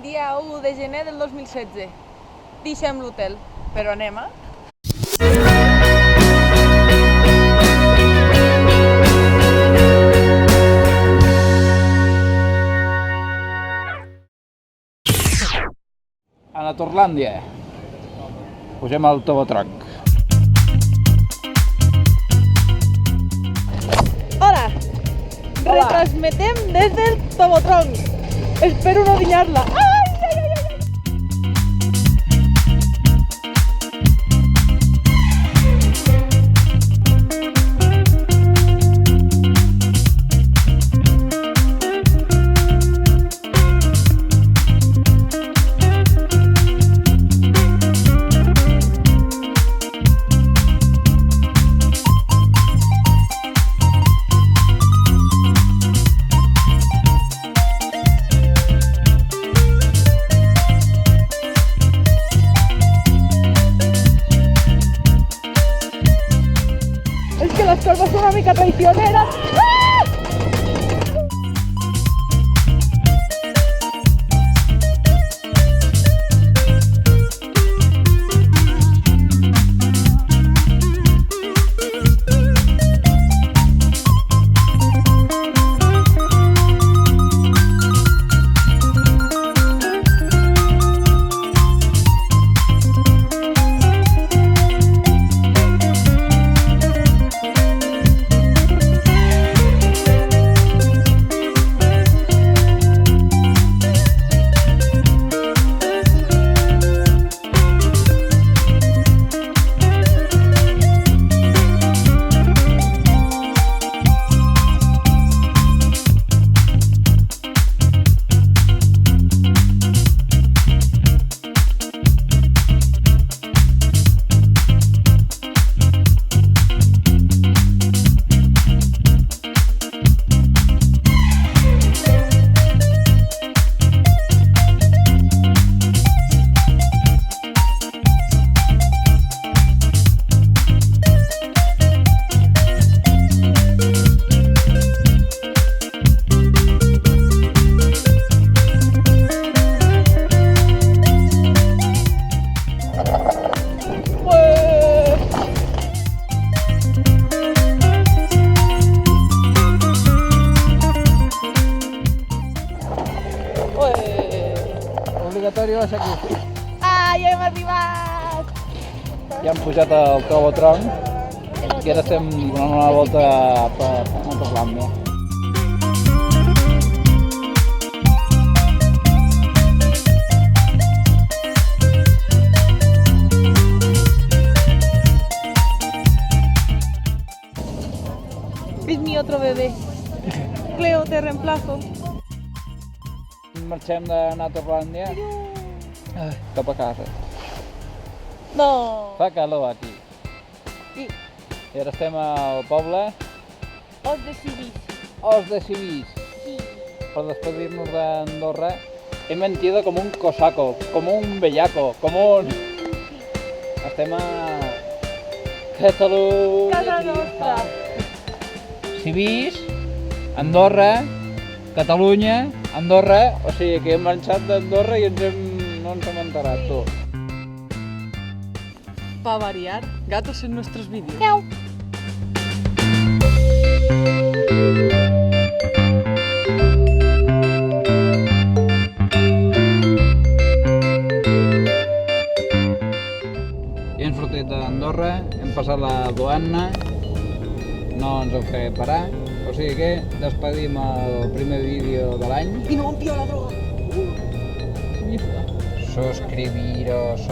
dia 1 de gener del 2016. Deixem l'hotel, però anem, eh? A la Torlàndia. Pugem al Tobotronc. Hola! Retransmetem des del Tobotronc. Espero no dillar-la. Es que las curvas son una mica traicioneras. Obligatori va ser aquí. Ah, ja hem arribat! Ja hem pujat al Tobotronc i ara estem donant una volta per Torlàndia. Es mi otro bebé. Cleo, te reemplazo. Marxem d'anar a Torlàndia cap a casa. No. Fa calor aquí. Sí. I ara estem al poble Os decidís. Os de Civís Sí. per despedir-nos d'Andorra. Hem mentido com un cosaco, com un bellaco, com un... Estem a Catalunya. Casa nostra. Civís, Andorra, Catalunya, Andorra, o sigui que hem marxat d'Andorra i no ens hem enterat, tu. Para variar, gatos en nuestros vídeos. Miau. I hem sortit d'Andorra, hem passat la duana, no ens han fet parar, o sigui que despedim el primer vídeo de l'any. Y no rompió la droga. Suscribiros.